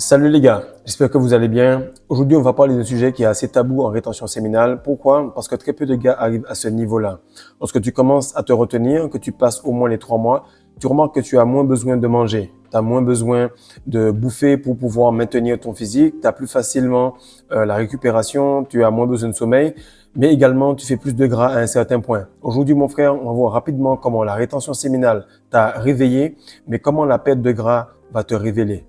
Salut les gars, j'espère que vous allez bien. Aujourd'hui, on va parler d'un sujet qui est assez tabou en rétention séminale. Pourquoi? Parce que très peu de gars arrivent à ce niveau-là. Lorsque tu commences à te retenir, que tu passes au moins les 3 mois, tu remarques que tu as moins besoin de manger. Tu as moins besoin de bouffer pour pouvoir maintenir ton physique. Tu as plus facilement la récupération, tu as moins besoin de sommeil, mais également tu fais plus de gras à un certain point. Aujourd'hui, mon frère, on va voir rapidement comment la rétention séminale t'a réveillé, mais comment la perte de gras va te révéler.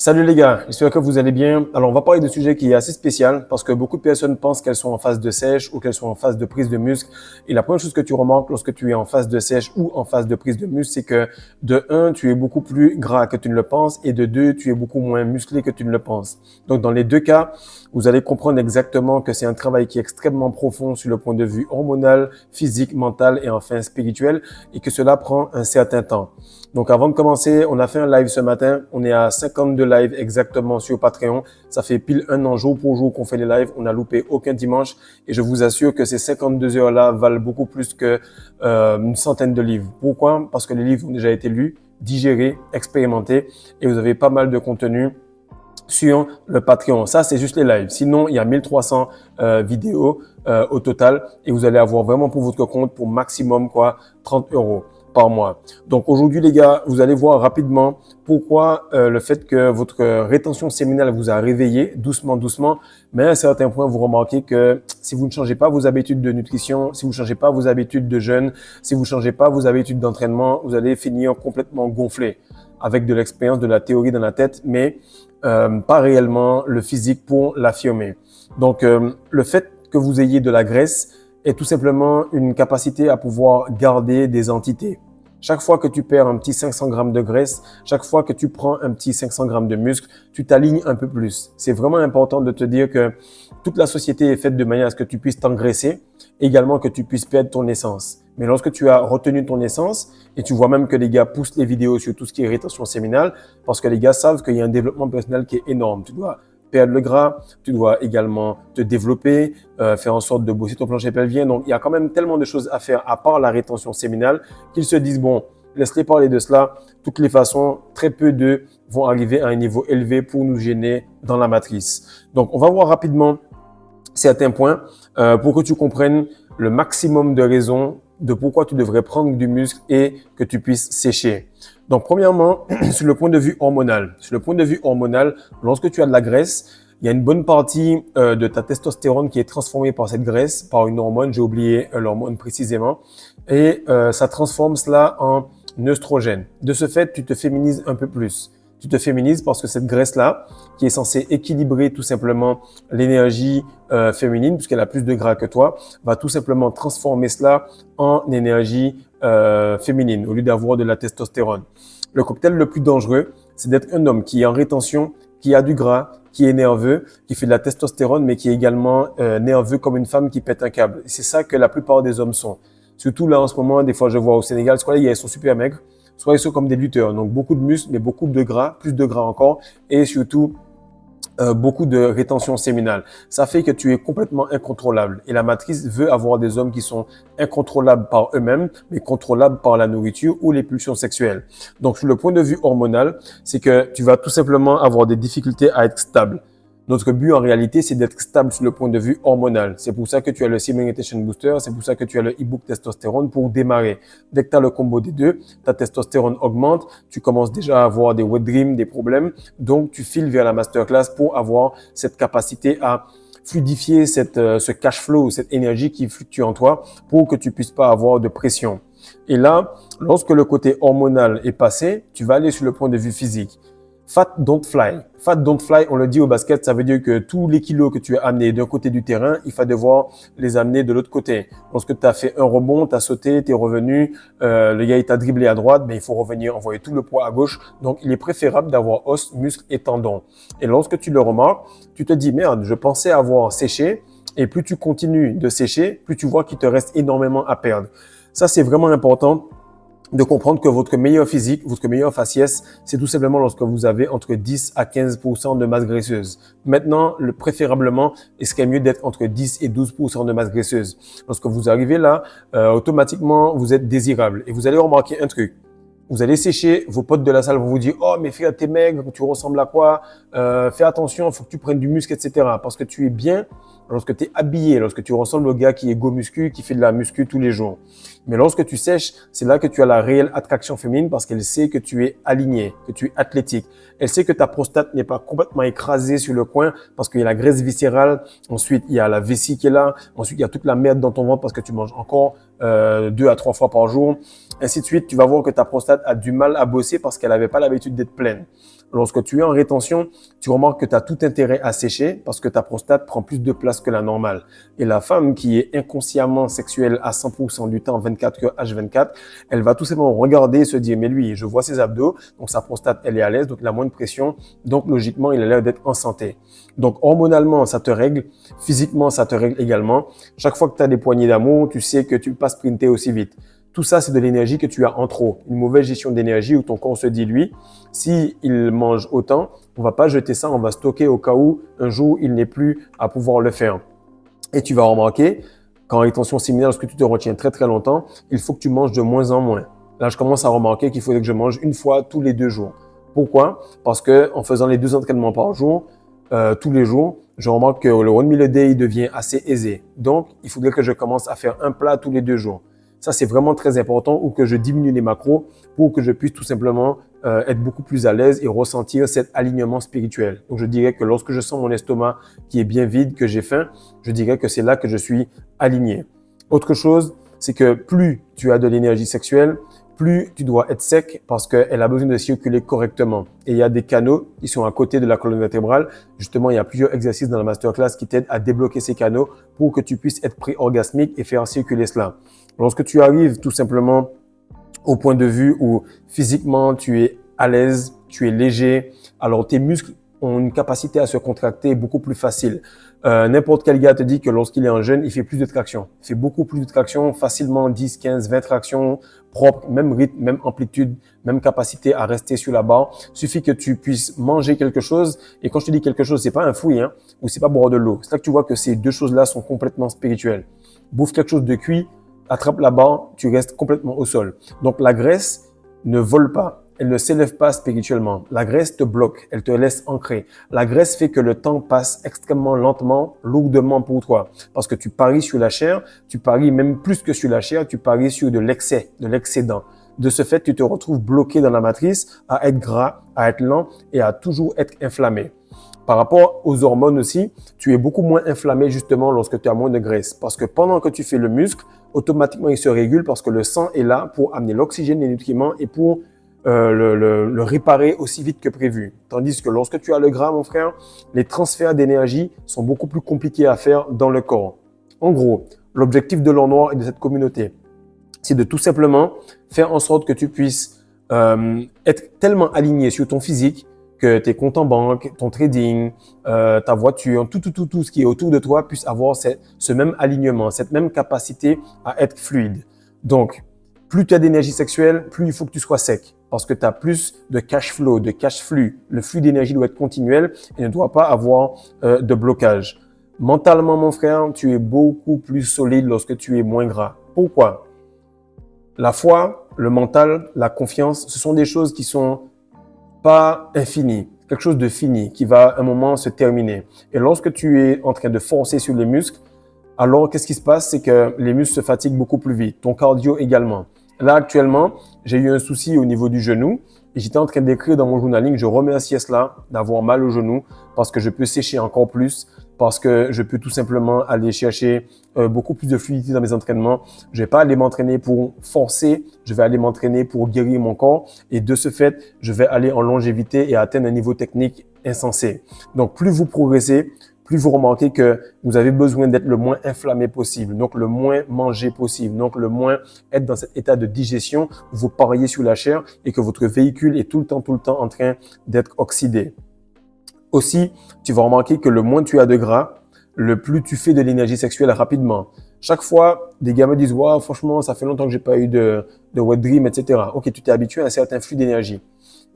Salut les gars, j'espère que vous allez bien. Alors on va parler d'un sujet qui est assez spécial parce que beaucoup de personnes pensent qu'elles sont en phase de sèche ou qu'elles sont en phase de prise de muscle. Et la première chose que tu remarques lorsque tu es en phase de sèche ou en phase de prise de muscle, c'est que de un, tu es beaucoup plus gras que tu ne le penses et de deux, tu es beaucoup moins musclé que tu ne le penses. Donc dans les deux cas, vous allez comprendre exactement que c'est un travail qui est extrêmement profond sur le point de vue hormonal, physique, mental et enfin spirituel et que cela prend un certain temps. Donc avant de commencer, on a fait un live ce matin. On est à 52 lives exactement sur Patreon. Ça fait pile un an jour pour jour qu'on fait les lives. On n'a loupé aucun dimanche et je vous assure que ces 52 heures-là valent beaucoup plus que une centaine de livres. Pourquoi? Parce que les livres ont déjà été lus, digérés, expérimentés et vous avez pas mal de contenu sur le Patreon. Ça, c'est juste les lives. Sinon, il y a 1300 vidéos au total et vous allez avoir vraiment pour votre compte pour maximum 30 euros par mois. Donc aujourd'hui les gars, vous allez voir rapidement pourquoi le fait que votre rétention séminale vous a réveillé doucement, mais à un certain point vous remarquez que si vous ne changez pas vos habitudes de nutrition, si vous ne changez pas vos habitudes de jeûne, si vous ne changez pas vos habitudes d'entraînement, vous allez finir complètement gonflé avec de l'expérience, de la théorie dans la tête, mais pas réellement le physique pour l'affirmer. Donc le fait que vous ayez de la graisse est tout simplement une capacité à pouvoir garder des entités. Chaque fois que tu perds un petit 500 grammes de graisse, chaque fois que tu prends un petit 500 grammes de muscle, tu t'alignes un peu plus. C'est vraiment important de te dire que toute la société est faite de manière à ce que tu puisses t'engraisser, également que tu puisses perdre ton essence. Mais lorsque tu as retenu ton essence, et tu vois même que les gars poussent les vidéos sur tout ce qui est rétention séminale, parce que les gars savent qu'il y a un développement personnel qui est énorme. Tu dois perdre le gras, tu dois également te développer, faire en sorte de bosser ton plancher pelvien. Donc, il y a quand même tellement de choses à faire à part la rétention séminale qu'ils se disent, bon, laisse-les parler de cela. De toutes les façons, très peu d'eux vont arriver à un niveau élevé pour nous gêner dans la matrice. Donc, on va voir rapidement certains points pour que tu comprennes le maximum de raisons de pourquoi tu devrais prendre du muscle et que tu puisses sécher. Donc, premièrement, sur le point de vue hormonal. Sur le point de vue hormonal, lorsque tu as de la graisse, il y a une bonne partie de ta testostérone qui est transformée par cette graisse, par une hormone, j'ai oublié l'hormone précisément, et ça transforme cela en œstrogène. De ce fait, tu te féminises un peu plus. Tu te féminises parce que cette graisse-là, qui est censée équilibrer tout simplement l'énergie féminine, puisqu'elle a plus de gras que toi, va tout simplement transformer cela en énergie féminine au lieu d'avoir de la testostérone. Le cocktail le plus dangereux, c'est d'être un homme qui est en rétention, qui a du gras, qui est nerveux, qui fait de la testostérone, mais qui est également nerveux comme une femme qui pète un câble. C'est ça que la plupart des hommes sont. Surtout là en ce moment, des fois je vois au Sénégal, soit ils sont super maigres, soit ils sont comme des lutteurs. Donc beaucoup de muscles, mais beaucoup de gras, plus de gras encore, et surtout beaucoup de rétention séminale. Ça fait que tu es complètement incontrôlable. Et la matrice veut avoir des hommes qui sont incontrôlables par eux-mêmes, mais contrôlables par la nourriture ou les pulsions sexuelles. Donc, sur le point de vue hormonal, c'est que tu vas tout simplement avoir des difficultés à être stable. Notre but en réalité, c'est d'être stable sur le point de vue hormonal. C'est pour ça que tu as le Semen Retention Booster, c'est pour ça que tu as le e-book testostérone pour démarrer. Dès que tu as le combo des deux, ta testostérone augmente, tu commences déjà à avoir des wet dreams, des problèmes, donc tu files vers la masterclass pour avoir cette capacité à fluidifier ce cash flow, cette énergie qui fluctue en toi pour que tu puisses pas avoir de pression. Et là, lorsque le côté hormonal est passé, tu vas aller sur le point de vue physique. Fat don't fly. Fat don't fly, on le dit au basket, ça veut dire que tous les kilos que tu as amenés d'un côté du terrain, il faut devoir les amener de l'autre côté. Lorsque tu as fait un rebond, tu as sauté, tu es revenu, le gars il t'a dribblé à droite, mais il faut revenir envoyer tout le poids à gauche. Donc, il est préférable d'avoir os, muscles et tendons. Et lorsque tu le remarques, tu te dis, merde, je pensais avoir séché. Et plus tu continues de sécher, plus tu vois qu'il te reste énormément à perdre. Ça, c'est vraiment important de comprendre que votre meilleur physique, votre meilleur faciès, c'est tout simplement lorsque vous avez entre 10 à 15% de masse graisseuse. Maintenant, préférablement, il serait mieux d'être entre 10 et 12% de masse graisseuse. Lorsque vous arrivez là, automatiquement, vous êtes désirable. Et vous allez remarquer un truc. Vous allez sécher, vos potes de la salle vont vous dire « Oh, mais frère, t'es maigre, tu ressembles à quoi? Fais attention, il faut que tu prennes du muscle, etc. » Parce que tu es bien lorsque tu es habillé, lorsque tu ressembles au gars qui est go muscu, qui fait de la muscu tous les jours. Mais lorsque tu sèches, c'est là que tu as la réelle attraction féminine parce qu'elle sait que tu es aligné, que tu es athlétique. Elle sait que ta prostate n'est pas complètement écrasée sur le coin parce qu'il y a la graisse viscérale. Ensuite, il y a la vessie qui est là. Ensuite, il y a toute la merde dans ton ventre parce que tu manges encore 2 à 3 fois par jour. Ainsi de suite, tu vas voir que ta prostate a du mal à bosser parce qu'elle n'avait pas l'habitude d'être pleine. Lorsque tu es en rétention, tu remarques que tu as tout intérêt à sécher parce que ta prostate prend plus de place que la normale. Et la femme qui est inconsciemment sexuelle à 100% du temps, 24 heures H24, elle va tout simplement regarder et se dire « Mais lui, je vois ses abdos, donc sa prostate, elle est à l'aise, donc il a moins de pression, donc logiquement, il a l'air d'être en santé. » Donc hormonalement, ça te règle, physiquement, ça te règle également. Chaque fois que tu as des poignées d'amour, tu sais que tu ne peux pas sprinter aussi vite. Tout ça, c'est de l'énergie que tu as en trop. Une mauvaise gestion d'énergie où ton corps se dit, lui, si il mange autant, on va pas jeter ça, on va stocker au cas où un jour, il n'est plus à pouvoir le faire. Et tu vas remarquer qu'en rétention séminaire, lorsque tu te retiens très très longtemps, il faut que tu manges de moins en moins. Là, je commence à remarquer qu'il faudrait que je mange une fois tous les 2 jours. Pourquoi? Parce que en faisant les 2 entraînements par jour, tous les jours, je remarque que le one meal a day devient assez aisé. Donc, il faudrait que je commence à faire un plat tous les 2 jours. Ça, c'est vraiment très important, ou que je diminue les macros pour que je puisse tout simplement être beaucoup plus à l'aise et ressentir cet alignement spirituel. Donc, je dirais que lorsque je sens mon estomac qui est bien vide, que j'ai faim, je dirais que c'est là que je suis aligné. Autre chose, c'est que plus tu as de l'énergie sexuelle, plus tu dois être sec parce qu'elle a besoin de circuler correctement. Et il y a des canaux qui sont à côté de la colonne vertébrale. Justement, il y a plusieurs exercices dans la masterclass qui t'aident à débloquer ces canaux pour que tu puisses être pré-orgasmique et faire circuler cela. Lorsque tu arrives tout simplement au point de vue où physiquement tu es à l'aise, tu es léger, alors tes muscles ont une capacité à se contracter beaucoup plus facile. N'importe quel gars te dit que lorsqu'il est en jeûne, il fait plus de traction. Il fait beaucoup plus de traction, facilement 10, 15, 20 tractions propres, même rythme, même amplitude, même capacité à rester sur la barre. Suffit que tu puisses manger quelque chose. Et quand je te dis quelque chose, c'est pas un fouille, hein, ou c'est pas boire de l'eau. C'est là que tu vois que ces 2 choses-là sont complètement spirituelles. Bouffe quelque chose de cuit, attrape la barre, tu restes complètement au sol. Donc la graisse ne vole pas. Elle ne s'élève pas spirituellement. La graisse te bloque, elle te laisse ancrer. La graisse fait que le temps passe extrêmement lentement, lourdement pour toi. Parce que tu paries sur la chair, tu paries même plus que sur la chair, tu paries sur de l'excès, de l'excédent. De ce fait, tu te retrouves bloqué dans la matrice à être gras, à être lent et à toujours être inflammé. Par rapport aux hormones aussi, tu es beaucoup moins inflammé justement lorsque tu as moins de graisse. Parce que pendant que tu fais le muscle, automatiquement il se régule parce que le sang est là pour amener l'oxygène, les nutriments et pour le réparer aussi vite que prévu. Tandis que lorsque tu as le gras, mon frère, les transferts d'énergie sont beaucoup plus compliqués à faire dans le corps. En gros, l'objectif de l'or noir et de cette communauté, c'est de tout simplement faire en sorte que tu puisses être tellement aligné sur ton physique que tes comptes en banque, ton trading, ta voiture, tout ce qui est autour de toi puisse avoir ce même alignement, cette même capacité à être fluide. Donc, plus tu as d'énergie sexuelle, plus il faut que tu sois sec parce que tu as plus de cash flow, de cash flux. Le flux d'énergie doit être continuel et ne doit pas avoir de blocage. Mentalement, mon frère, tu es beaucoup plus solide lorsque tu es moins gras. Pourquoi? La foi, le mental, la confiance, ce sont des choses qui sont pas infinies. Quelque chose de fini qui va à un moment se terminer. Et lorsque tu es en train de forcer sur les muscles, alors qu'est-ce qui se passe? C'est que les muscles se fatiguent beaucoup plus vite. Ton cardio également. Là, actuellement, j'ai eu un souci au niveau du genou et j'étais en train d'écrire dans mon journaling, je remercie cela d'avoir mal au genou parce que je peux sécher encore plus, parce que je peux tout simplement aller chercher beaucoup plus de fluidité dans mes entraînements. Je vais pas aller m'entraîner pour forcer, je vais aller m'entraîner pour guérir mon corps et de ce fait, je vais aller en longévité et atteindre un niveau technique insensé. Donc, plus vous progressez, plus vous remarquez que vous avez besoin d'être le moins inflammé possible, donc le moins mangé possible, donc le moins être dans cet état de digestion où vous pariez sur la chair et que votre véhicule est tout le temps en train d'être oxydé. Aussi, tu vas remarquer que le moins tu as de gras, le plus tu fais de l'énergie sexuelle rapidement. Chaque fois, des gars me disent « Wow, franchement, ça fait longtemps que j'ai pas eu de wet dream, etc. » Ok, tu t'es habitué à un certain flux d'énergie.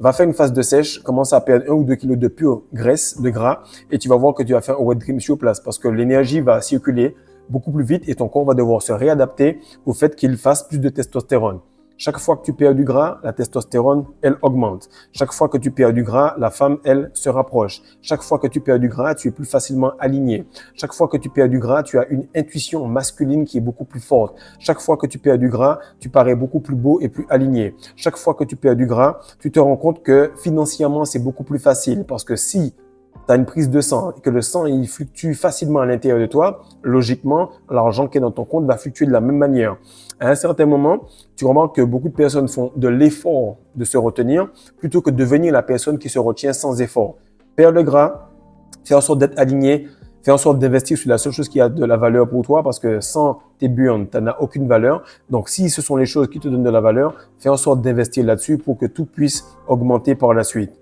Va faire une phase de sèche, commence à perdre 1 ou 2 kilos de pure graisse, de gras, et tu vas voir que tu vas faire un wet dream sur place parce que l'énergie va circuler beaucoup plus vite et ton corps va devoir se réadapter au fait qu'il fasse plus de testostérone. Chaque fois que tu perds du gras, la testostérone, elle augmente. Chaque fois que tu perds du gras, la femme, elle, se rapproche. Chaque fois que tu perds du gras, tu es plus facilement aligné. Chaque fois que tu perds du gras, tu as une intuition masculine qui est beaucoup plus forte. Chaque fois que tu perds du gras, tu parais beaucoup plus beau et plus aligné. Chaque fois que tu perds du gras, tu te rends compte que financièrement, c'est beaucoup plus facile parce que si tu as une prise de sang et que le sang il fluctue facilement à l'intérieur de toi, logiquement, l'argent qui est dans ton compte va fluctuer de la même manière. À un certain moment, tu remarques que beaucoup de personnes font de l'effort de se retenir plutôt que de devenir la personne qui se retient sans effort. Perdre le gras, faire en sorte d'être aligné, faire en sorte d'investir sur la seule chose qui a de la valeur pour toi parce que sans tes burns, tu n'as aucune valeur. Donc, si ce sont les choses qui te donnent de la valeur, fais en sorte d'investir là-dessus pour que tout puisse augmenter par la suite.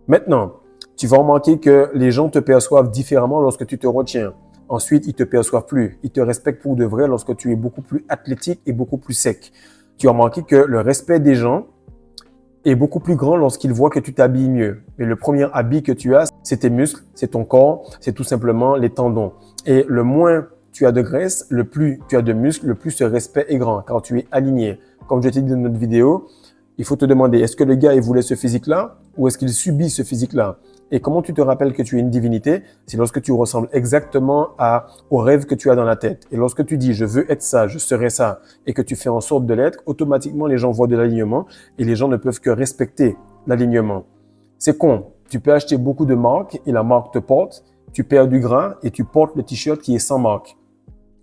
Maintenant, tu vas remarquer que les gens te perçoivent différemment lorsque tu te retiens. Ensuite, ils te perçoivent plus. Ils te respectent pour de vrai lorsque tu es beaucoup plus athlétique et beaucoup plus sec. Tu as remarqué que le respect des gens est beaucoup plus grand lorsqu'ils voient que tu t'habilles mieux. Mais le premier habit que tu as, c'est tes muscles, c'est ton corps, c'est tout simplement les tendons. Et le moins tu as de graisse, le plus tu as de muscles, le plus ce respect est grand, car tu es aligné. Comme je t'ai dit dans notre vidéo, il faut te demander, est-ce que le gars, il voulait ce physique-là ou est-ce qu'il subit ce physique-là? Et comment tu te rappelles que tu es une divinité? C'est lorsque tu ressembles exactement au rêve que tu as dans la tête. Et lorsque tu dis, je veux être ça, je serai ça, et que tu fais en sorte de l'être, automatiquement, les gens voient de l'alignement et les gens ne peuvent que respecter l'alignement. C'est con. Tu peux acheter beaucoup de marques et la marque te porte. Tu perds du gras et tu portes le t-shirt qui est sans marque.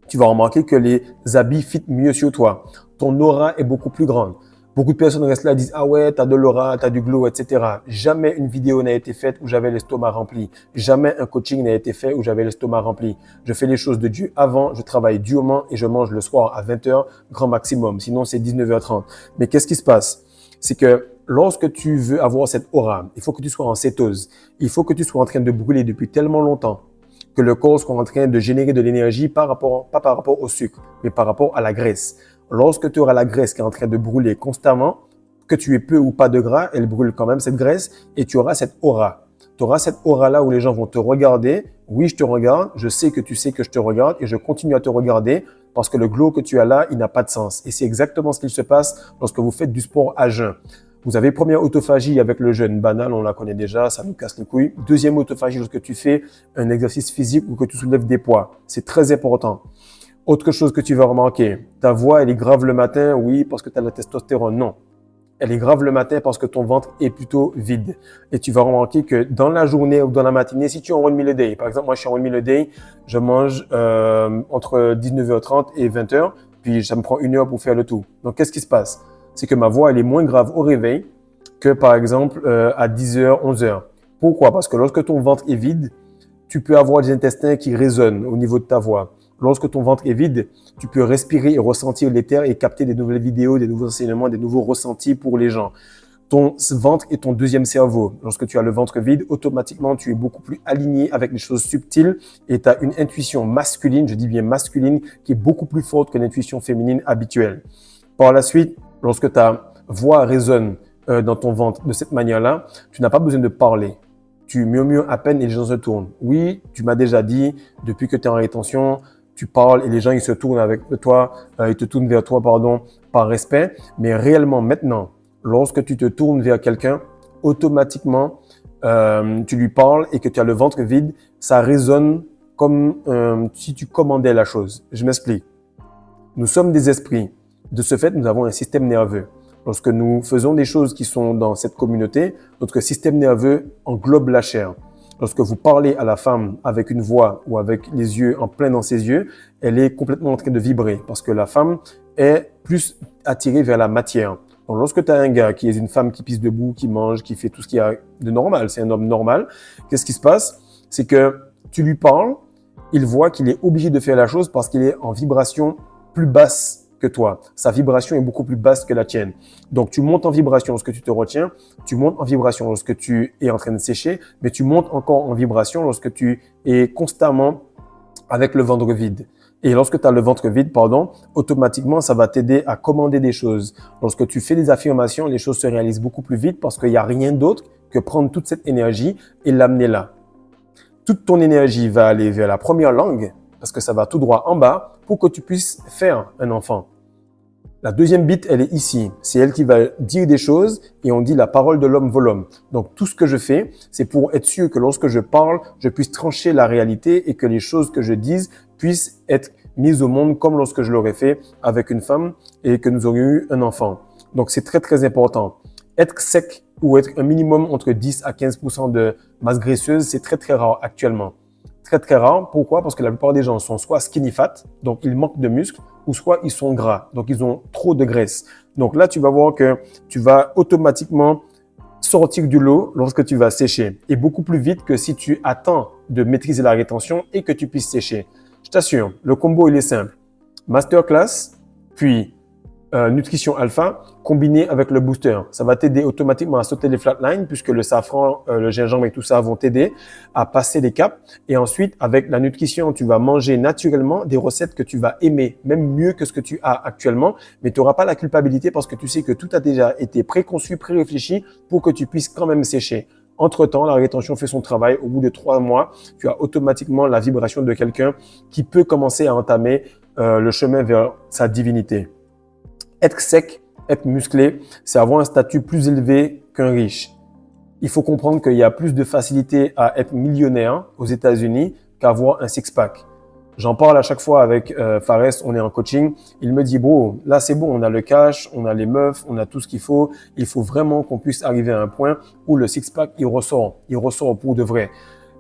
Tu vas remarquer que les habits fit mieux sur toi. Ton aura est beaucoup plus grande. Beaucoup de personnes restent là et disent « Ah ouais, t'as de l'aura, t'as du glow, etc. » Jamais une vidéo n'a été faite où j'avais l'estomac rempli. Jamais un coaching n'a été fait où j'avais l'estomac rempli. Je fais les choses de Dieu avant, je travaille durement et je mange le soir à 20h, grand maximum. Sinon, c'est 19h30. Mais qu'est-ce qui se passe? C'est que lorsque tu veux avoir cette aura, il faut que tu sois en cétose. Il faut que tu sois en train de brûler depuis tellement longtemps que le corps soit en train de générer de l'énergie pas par rapport au sucre, mais par rapport à la graisse. Lorsque tu auras la graisse qui est en train de brûler constamment, que tu aies peu ou pas de gras, elle brûle quand même cette graisse et tu auras cette aura. Tu auras cette aura-là où les gens vont te regarder. Oui, je te regarde. Je sais que tu sais que je te regarde et je continue à te regarder parce que le glow que tu as là, il n'a pas de sens. Et c'est exactement ce qu'il se passe lorsque vous faites du sport à jeun. Vous avez première autophagie avec le jeûne banal, on la connaît déjà, ça nous casse les couilles. Deuxième autophagie lorsque tu fais un exercice physique ou que tu soulèves des poids. C'est très important. Autre chose que tu vas remarquer, ta voix, elle est grave le matin, oui, parce que tu as la testostérone. Non, elle est grave le matin parce que ton ventre est plutôt vide. Et tu vas remarquer que dans la journée ou dans la matinée, si tu es en one meal a day, par exemple, moi je suis en one meal a day, je mange entre 19h30 et 20h, puis ça me prend 1 heure pour faire le tout. Donc qu'est-ce qui se passe? C'est que ma voix, elle est moins grave au réveil que par exemple à 10h, 11h. Pourquoi? Parce que lorsque ton ventre est vide, tu peux avoir des intestins qui résonnent au niveau de ta voix. Lorsque ton ventre est vide, tu peux respirer et ressentir l'éther et capter des nouvelles vidéos, des nouveaux enseignements, des nouveaux ressentis pour les gens. Ton ventre est ton deuxième cerveau. Lorsque tu as le ventre vide, automatiquement, tu es beaucoup plus aligné avec les choses subtiles et tu as une intuition masculine, je dis bien masculine, qui est beaucoup plus forte que l'intuition féminine habituelle. Par la suite, lorsque ta voix résonne dans ton ventre de cette manière-là, tu n'as pas besoin de parler. Tu murmures à peine et les gens se tournent. Oui, tu m'as déjà dit, depuis que tu es en rétention, tu parles et les gens ils se tournent avec toi, ils te tournent vers toi, pardon, par respect. Mais réellement maintenant, lorsque tu te tournes vers quelqu'un, automatiquement, tu lui parles et que tu as le ventre vide, ça résonne comme si tu commandais la chose. Je m'explique. Nous sommes des esprits. De ce fait, nous avons un système nerveux. Lorsque nous faisons des choses qui sont dans cette communauté, notre système nerveux englobe la chair. Lorsque vous parlez à la femme avec une voix ou avec les yeux en plein dans ses yeux, elle est complètement en train de vibrer parce que la femme est plus attirée vers la matière. Donc, lorsque tu as un gars qui est une femme qui pisse debout, qui mange, qui fait tout ce qu'il y a de normal, c'est un homme normal, qu'est-ce qui se passe? C'est que tu lui parles, il voit qu'il est obligé de faire la chose parce qu'il est en vibration plus basse que toi. Sa vibration est beaucoup plus basse que la tienne. Donc, tu montes en vibration lorsque tu te retiens, tu montes en vibration lorsque tu es en train de sécher, mais tu montes encore en vibration lorsque tu es constamment avec le ventre vide. Et lorsque tu as le ventre vide, automatiquement, ça va t'aider à commander des choses. Lorsque tu fais des affirmations, les choses se réalisent beaucoup plus vite parce qu'il n'y a rien d'autre que prendre toute cette énergie et l'amener là. Toute ton énergie va aller vers la première langue parce que ça va tout droit en bas pour que tu puisses faire un enfant. La deuxième bite, elle est ici. C'est elle qui va dire des choses et on dit la parole de l'homme vaut l'homme. Donc tout ce que je fais, c'est pour être sûr que lorsque je parle, je puisse trancher la réalité et que les choses que je dise puissent être mises au monde comme lorsque je l'aurais fait avec une femme et que nous aurions eu un enfant. Donc c'est très très important. Être sec ou être un minimum entre 10 à 15% de masse graisseuse, c'est très très rare actuellement. Très très rare. Pourquoi? Parce que la plupart des gens sont soit skinny fat, donc ils manquent de muscles, ou soit ils sont gras, donc ils ont trop de graisse. Donc là, tu vas voir que tu vas automatiquement sortir du lot lorsque tu vas sécher et beaucoup plus vite que si tu attends de maîtriser la rétention et que tu puisses sécher. Je t'assure, le combo, il est simple. Masterclass, puis Nutrition Alpha combiné avec le booster. Ça va t'aider automatiquement à sauter les flatlines puisque le safran, le gingembre et tout ça vont t'aider à passer les caps. Et ensuite, avec la nutrition, tu vas manger naturellement des recettes que tu vas aimer, même mieux que ce que tu as actuellement, mais tu n'auras pas la culpabilité parce que tu sais que tout a déjà été préconçu, préréfléchi pour que tu puisses quand même sécher. Entre-temps, la rétention fait son travail. Au bout de 3 mois, tu as automatiquement la vibration de quelqu'un qui peut commencer à entamer le chemin vers sa divinité. Être sec, être musclé, c'est avoir un statut plus élevé qu'un riche. Il faut comprendre qu'il y a plus de facilité à être millionnaire aux États-Unis qu'avoir un six-pack. J'en parle à chaque fois avec Fares, on est en coaching. Il me dit, bro, là c'est bon, on a le cash, on a les meufs, on a tout ce qu'il faut. Il faut vraiment qu'on puisse arriver à un point où le six-pack, il ressort pour de vrai.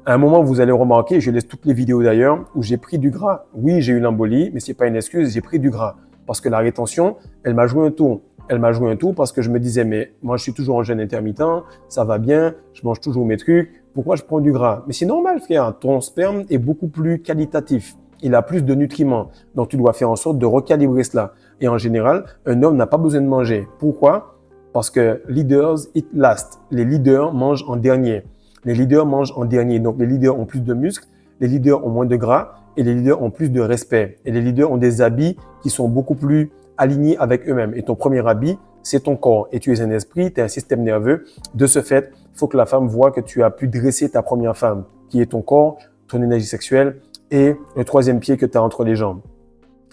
À un moment, vous allez remarquer, je laisse toutes les vidéos d'ailleurs, où j'ai pris du gras. Oui, j'ai eu l'embolie, mais c'est pas une excuse, j'ai pris du gras. Parce que la rétention, elle m'a joué un tour. Elle m'a joué un tour parce que je me disais, mais moi, je suis toujours en jeûne intermittent, ça va bien, je mange toujours mes trucs, pourquoi je prends du gras? Mais c'est normal, frère, ton sperme est beaucoup plus qualitatif. Il a plus de nutriments. Donc, tu dois faire en sorte de recalibrer cela. Et en général, un homme n'a pas besoin de manger. Pourquoi? Parce que leaders eat last. Les leaders mangent en dernier. Les leaders mangent en dernier. Donc, les leaders ont plus de muscles, les leaders ont moins de gras, et les leaders ont plus de respect. Et les leaders ont des habits qui sont beaucoup plus alignés avec eux-mêmes. Et ton premier habit, c'est ton corps. Et tu es un esprit, tu es un système nerveux. De ce fait, il faut que la femme voit que tu as pu dresser ta première femme, qui est ton corps, ton énergie sexuelle et le troisième pied que tu as entre les jambes.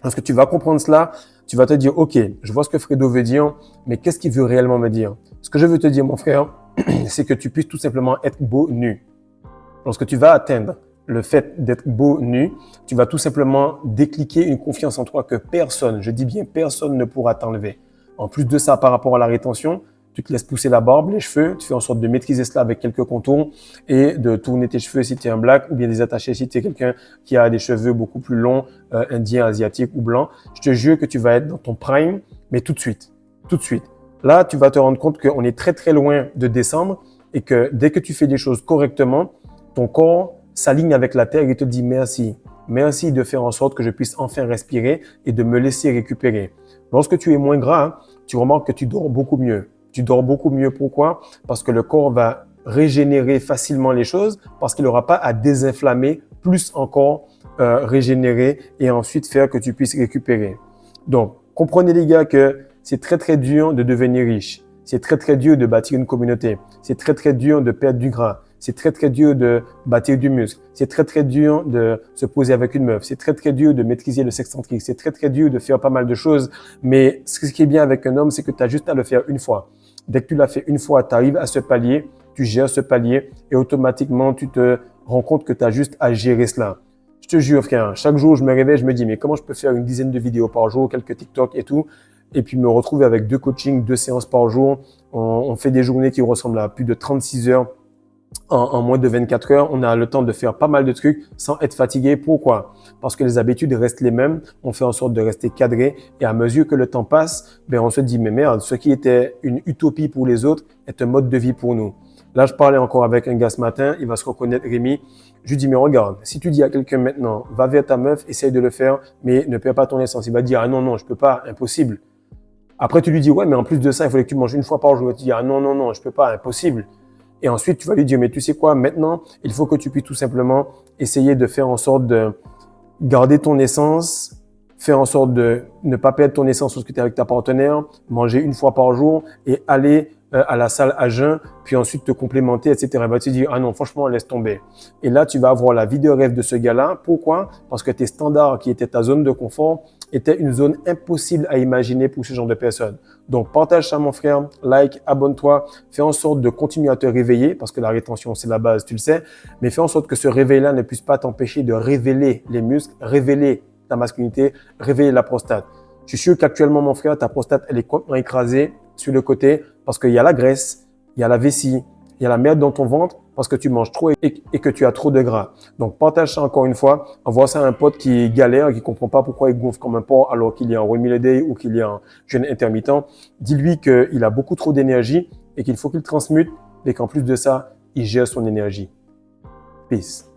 Lorsque tu vas comprendre cela, tu vas te dire, OK, je vois ce que Fredo veut dire, mais qu'est-ce qu'il veut réellement me dire? Ce que je veux te dire, mon frère, c'est que tu puisses tout simplement être beau nu. Lorsque tu vas atteindre le fait d'être beau nu, tu vas tout simplement décliquer une confiance en toi que personne, je dis bien personne, ne pourra t'enlever. En plus de ça, par rapport à la rétention, tu te laisses pousser la barbe, les cheveux, tu fais en sorte de maîtriser cela avec quelques contours et de tourner tes cheveux si tu es un black ou bien des attachés si tu es quelqu'un qui a des cheveux beaucoup plus longs, indien, asiatique ou blanc. Je te jure que tu vas être dans ton prime, mais tout de suite, tout de suite. Là, tu vas te rendre compte qu'on est très très loin de décembre et que dès que tu fais des choses correctement, ton corps s'aligne avec la terre et te dit merci. Merci de faire en sorte que je puisse enfin respirer et de me laisser récupérer. Lorsque tu es moins gras, tu remarques que tu dors beaucoup mieux. Tu dors beaucoup mieux. Pourquoi? Parce que le corps va régénérer facilement les choses parce qu'il n'aura pas à désinflammer, plus encore régénérer et ensuite faire que tu puisses récupérer. Donc, comprenez les gars que c'est très très dur de devenir riche. C'est très très dur de bâtir une communauté. C'est très très dur de perdre du gras. C'est très très dur de bâtir du muscle. C'est très très dur de se poser avec une meuf. C'est très très dur de maîtriser le sexcentrique. C'est très très dur de faire pas mal de choses. Mais ce qui est bien avec un homme, c'est que tu as juste à le faire une fois. Dès que tu l'as fait une fois, tu arrives à ce palier, tu gères ce palier et automatiquement, tu te rends compte que tu as juste à gérer cela. Je te jure, frère, chaque jour, je me réveille, je me dis, mais comment je peux faire une dizaine de vidéos par jour, quelques TikTok et tout, et puis me retrouver avec 2 coachings, 2 séances par jour. On fait des journées qui ressemblent à plus de 36 heures. En moins de 24 heures, on a le temps de faire pas mal de trucs sans être fatigué. Pourquoi? Parce que les habitudes restent les mêmes. On fait en sorte de rester cadré et à mesure que le temps passe, on se dit, mais merde, ce qui était une utopie pour les autres est un mode de vie pour nous. Là, je parlais encore avec un gars ce matin, il va se reconnaître, Rémi. Je lui dis, mais regarde, si tu dis à quelqu'un maintenant, va vers ta meuf, essaye de le faire, mais ne perds pas ton essence. Il va dire, ah non, non, je peux pas, impossible. Après, tu lui dis, ouais, mais en plus de ça, il fallait que tu manges une fois par jour. Et tu dis, ah non, non, non, je peux pas, impossible. Et ensuite, tu vas lui dire, mais tu sais quoi, maintenant, il faut que tu puisses tout simplement essayer de faire en sorte de garder ton essence, faire en sorte de ne pas perdre ton essence lorsque tu es avec ta partenaire, manger une fois par jour et aller à la salle à jeun, puis ensuite te complémenter, etc. Il va te dire, ah non, franchement, laisse tomber. Et là, tu vas avoir la vie de rêve de ce gars-là. Pourquoi? Parce que tes standards qui étaient ta zone de confort, était une zone impossible à imaginer pour ce genre de personnes. Donc, partage ça, mon frère, like, abonne-toi, fais en sorte de continuer à te réveiller parce que la rétention, c'est la base, tu le sais, mais fais en sorte que ce réveil-là ne puisse pas t'empêcher de révéler les muscles, révéler ta masculinité, révéler la prostate. Je suis sûr qu'actuellement, mon frère, ta prostate, elle est complètement écrasée sur le côté parce qu'il y a la graisse, il y a la vessie, il y a la merde dans ton ventre parce que tu manges trop et que tu as trop de gras. Donc, partage ça encore une fois. Envoie ça à un pote qui galère, qui comprend pas pourquoi il gonfle comme un porc alors qu'il est en remis le day ou qu'il est en jeûne intermittent. Dis-lui qu'il a beaucoup trop d'énergie et qu'il faut qu'il transmute et qu'en plus de ça, il gère son énergie. Peace.